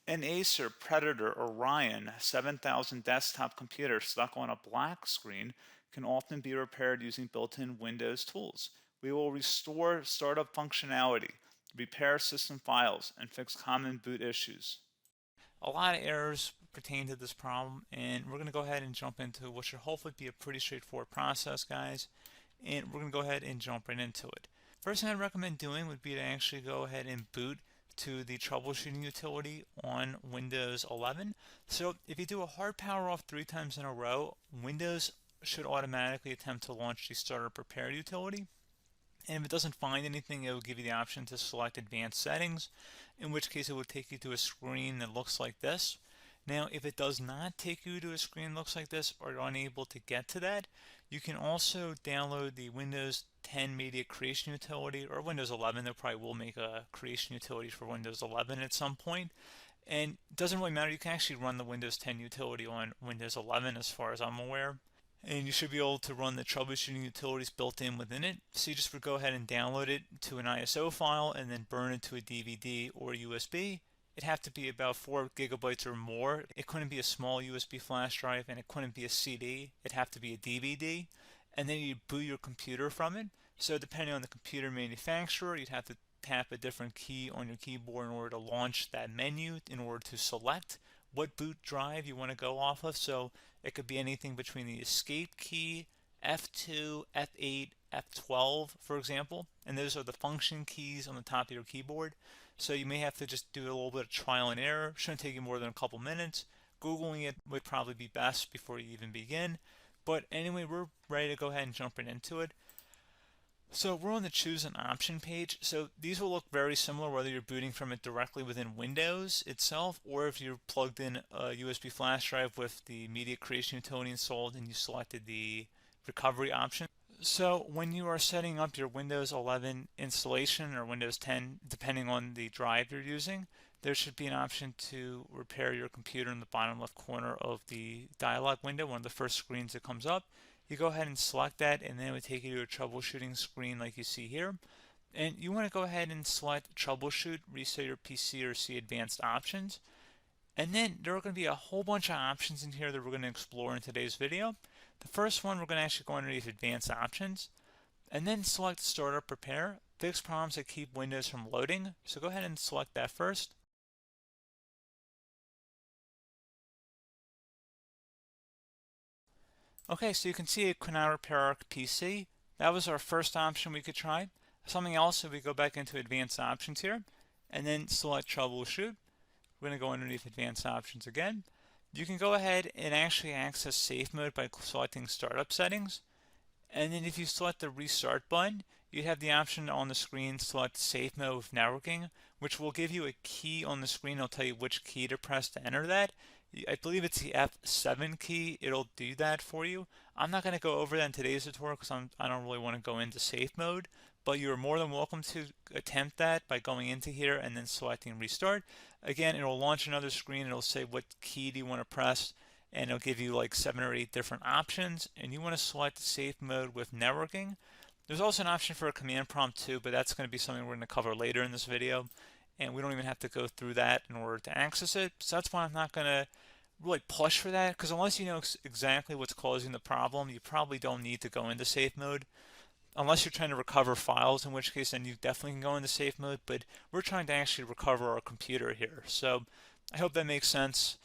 An Acer Predator Orion 7000 desktop computer stuck on a black screen can often be repaired using built-in Windows tools. We will restore startup functionality, repair system files, and fix common boot issues. A lot of errors pertain to this problem, and we're going to go ahead and jump into what should hopefully be a pretty straightforward process, guys. And we're going to go ahead and jump right into it. First thing I'd recommend doing would be to actually go ahead and boot to the troubleshooting utility on Windows 11. So if you do a hard power off 3 times in a row, Windows should automatically attempt to launch the startup repair utility. And if it doesn't find anything, it will give you the option to select advanced settings, in which case it will take you to a screen that looks like this. Now, if it does not take you to a screen that looks like this, or you're unable to get to that, you can also download the Windows 10 Media Creation Utility, or Windows 11. They probably will make a creation utility for Windows 11 at some point. And it doesn't really matter, you can actually run the Windows 10 utility on Windows 11 as far as I'm aware. And you should be able to run the troubleshooting utilities built in within it. So you just would go ahead and download it to an ISO file and then burn it to a DVD or USB. It'd have to be about 4 gigabytes or more. It couldn't be a small USB flash drive, and it couldn't be a CD. It'd have to be a DVD. And then you boot your computer from it. So depending on the computer manufacturer, you'd have to tap a different key on your keyboard in order to launch that menu, in order to select what boot drive you want to go off of. So it could be anything between the escape key, F2, F8, F12, for example, and those are the function keys on the top of your keyboard. So you may have to just do a little bit of trial and error. Shouldn't take you more than a couple minutes. Googling it would probably be best before you even begin. But anyway, we're ready to go ahead and jump right into it. So we're on the choose an option page. So these will look very similar whether you're booting from it directly within Windows itself, or if you're plugged in a USB flash drive with the media creation utility installed and you selected the recovery option. So when you are setting up your Windows 11 installation or Windows 10, depending on the drive you're using, there should be an option to repair your computer in the bottom left corner of the dialog window, one of the first screens that comes up. You go ahead and select that, and then it would take you to a troubleshooting screen like you see here. And you want to go ahead and select troubleshoot, reset your PC, or see advanced options. And then there are going to be a whole bunch of options in here that we're going to explore in today's video. The first one, we're going to actually go underneath advanced options and then select startup repair, fix problems that keep Windows from loading. So go ahead and select that first. Okay, so you can see it could now repair our PC. That was our first option we could try. Something else, if we go back into advanced options here and then select troubleshoot, we're going to go underneath advanced options again. You can go ahead and actually access safe mode by selecting startup settings. And then if you select the restart button, you have the option on the screen select safe mode with networking, which will give you a key on the screen. It'll tell you which key to press to enter that. I believe it's the F7 key. It'll do that for you. I'm not going to go over that in today's tutorial because I don't really want to go into safe mode, but you're more than welcome to attempt that by going into here and then selecting restart. Again, it'll launch another screen. It'll say what key do you want to press, and it'll give you like 7 or 8 different options, and you want to select safe mode with networking. There's also an option for a command prompt too, but that's going to be something we're going to cover later in this video, and we don't even have to go through that in order to access it. So that's why I'm not going to really push for that, because unless you know exactly what's causing the problem, you probably don't need to go into safe mode. Unless you're trying to recover files, in which case then you definitely can go into safe mode, but we're trying to actually recover our computer here. So I hope that makes sense.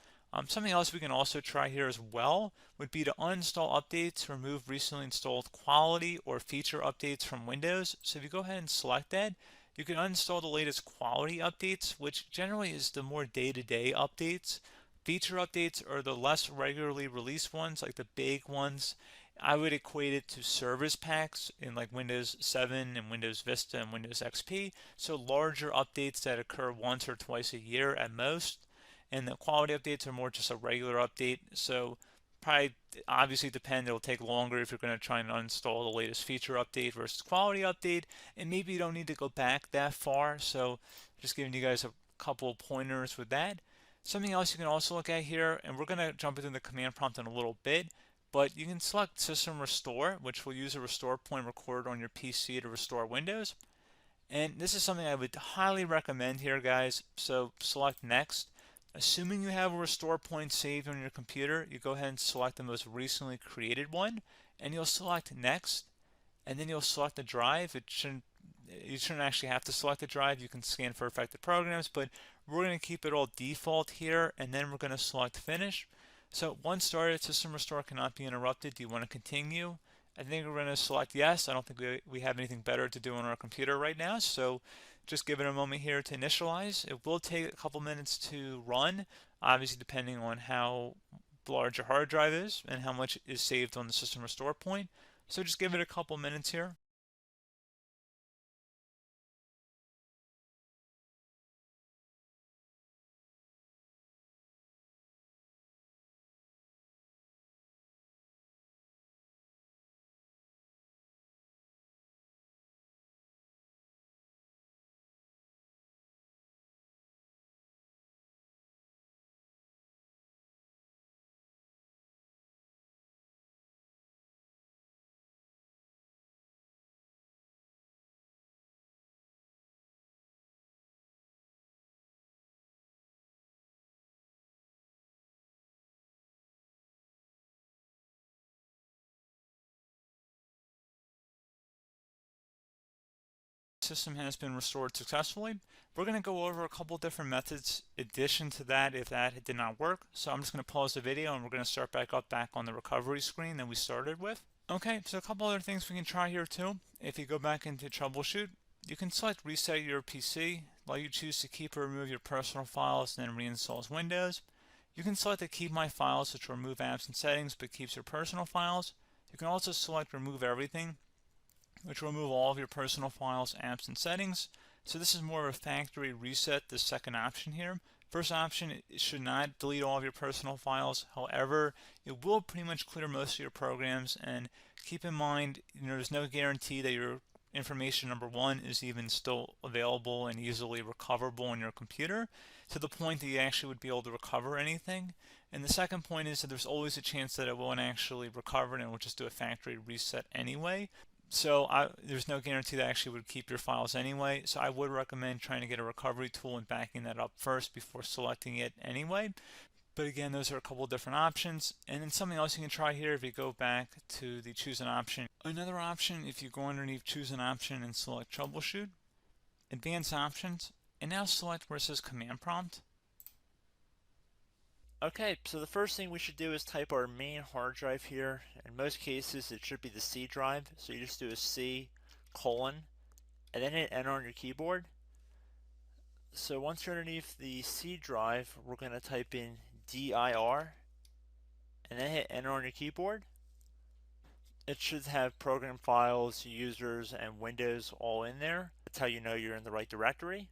Something else we can also try here as well would be to uninstall updates, remove recently installed quality or feature updates from Windows. So if you go ahead and select that, you can uninstall the latest quality updates, which generally is the more day-to-day updates. Feature updates are the less regularly released ones, like the big ones. I would equate it to service packs in like Windows 7 and Windows Vista and Windows XP. So larger updates that occur once or twice a year at most. And the quality updates are more just a regular update. So probably obviously depend, it'll take longer if you're going to try and uninstall the latest feature update versus quality update. And maybe you don't need to go back that far. So just giving you guys a couple of pointers with that. Something else you can also look at here, and we're going to jump into the command prompt in a little bit, but you can select System Restore, which will use a restore point recorded on your PC to restore Windows. And this is something I would highly recommend here, guys. So select Next. Assuming you have a restore point saved on your computer, you go ahead and select the most recently created one, and you'll select next, and then you'll select the drive. You shouldn't actually have to select the drive. You can scan for affected programs, but we're going to keep it all default here, and then we're going to select finish. So once started, system restore cannot be interrupted. Do you want to continue? I think we're going to select yes. I don't think we have anything better to do on our computer right now, so just give it a moment here to initialize. It will take a couple minutes to run, obviously depending on how large your hard drive is and how much is saved on the system restore point. So just give it a couple minutes here. System has been restored successfully. We're going to go over a couple different methods in addition to that if that did not work. So I'm just going to pause the video and we're going to start back on the recovery screen that we started with. Okay, so a couple other things we can try here too. If you go back into troubleshoot, you can select reset your PC, let you choose to keep or remove your personal files and then reinstalls Windows. You can select to keep my files, which will remove apps and settings but keeps your personal files. You can also select remove everything, which will remove all of your personal files, apps, and settings. So this is more of a factory reset, the second option here. First option, it should not delete all of your personal files. However, it will pretty much clear most of your programs, and keep in mind, there's no guarantee that your information, number one, is even still available and easily recoverable on your computer to the point that you actually would be able to recover anything. And the second point is that there's always a chance that it won't actually recover and it will just do a factory reset anyway. So there's no guarantee that actually would keep your files anyway. So I would recommend trying to get a recovery tool and backing that up first before selecting it anyway. But again, those are a couple different options. And then something else you can try here if you go back to the choose an option. Another option, if you go underneath choose an option and select troubleshoot, advanced options, and now select where it says command prompt. Okay, so the first thing we should do is type our main hard drive here. In most cases, it should be the C drive. So you just do a C colon and then hit enter on your keyboard. So once you're underneath the C drive, we're going to type in dir and then hit enter on your keyboard. It should have program files, users, and Windows all in there. That's how you know you're in the right directory.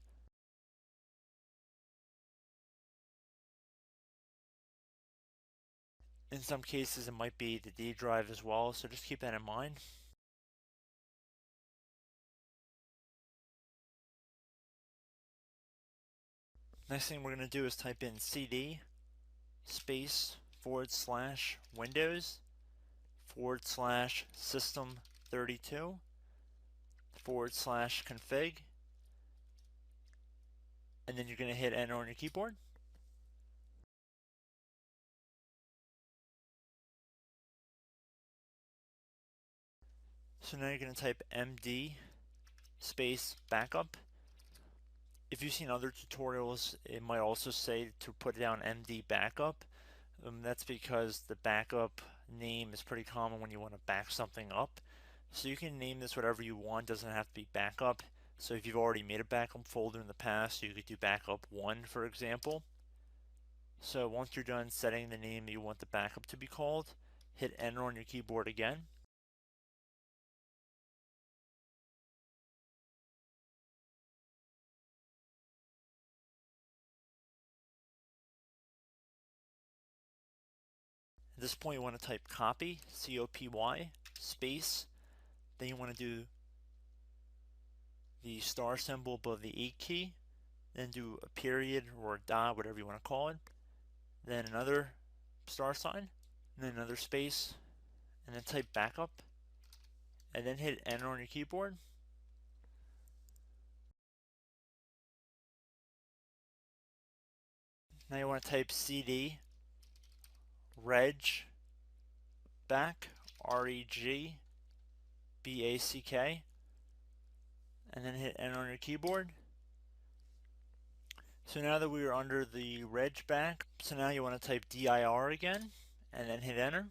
In some cases, it might be the D drive as well, so just keep that in mind. Next thing we're going to do is type in cd space / Windows / system 32 / config, and then you're going to hit enter on your keyboard. So now you're going to type md space backup. If you've seen other tutorials, it might also say to put down md backup. That's because the backup name is pretty common when you want to back something up. So you can name this whatever you want, doesn't have to be backup. So if you've already made a backup folder in the past, you could do backup 1, for example. So once you're done setting the name you want the backup to be called, hit enter on your keyboard again. At this point you want to type copy, C-O-P-Y, space, then you want to do the star symbol above the 8 key, then do a period or a dot, whatever you want to call it, then another star sign, and then another space, and then type backup, and then hit enter on your keyboard. Now you want to type cd reg back, REG BACK, and then hit enter on your keyboard. So now that we are under the reg back, so now you want to type dir again, and then hit enter.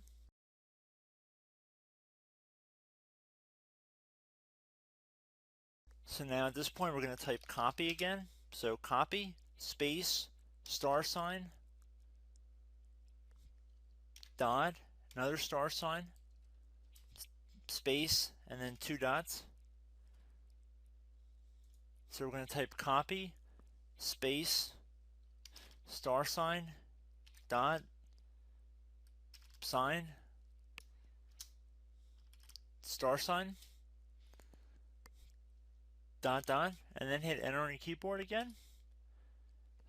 So now at this point we're going to type copy again. So copy, space, star sign, dot, another star sign, space, and then 2 dots. So we're going to type copy, space, star sign, dot, sign, star sign, dot, dot, and then hit enter on your keyboard again.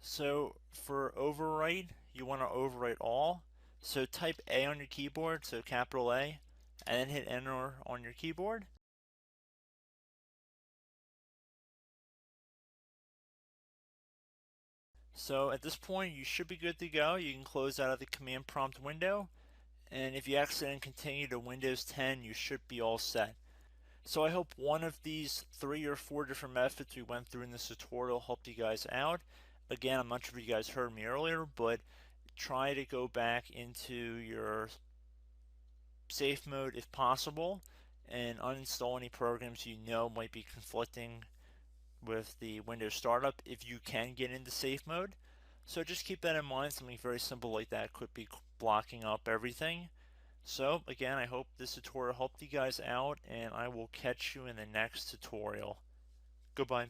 So for overwrite, you want to overwrite all. So type A on your keyboard, so capital A, and then hit enter on your keyboard. So at this point you should be good to go. You can close out of the command prompt window, and if you accidentally continue to Windows 10 you should be all set. So I hope one of these 3 or 4 different methods we went through in this tutorial helped you guys out. Again, I'm not sure if you guys heard me earlier, but try to go back into your safe mode if possible and uninstall any programs you know might be conflicting with the Windows startup if you can get into safe mode. So just keep that in mind. Something very simple like that could be blocking up everything. So again, I hope this tutorial helped you guys out, and I will catch you in the next tutorial. Goodbye.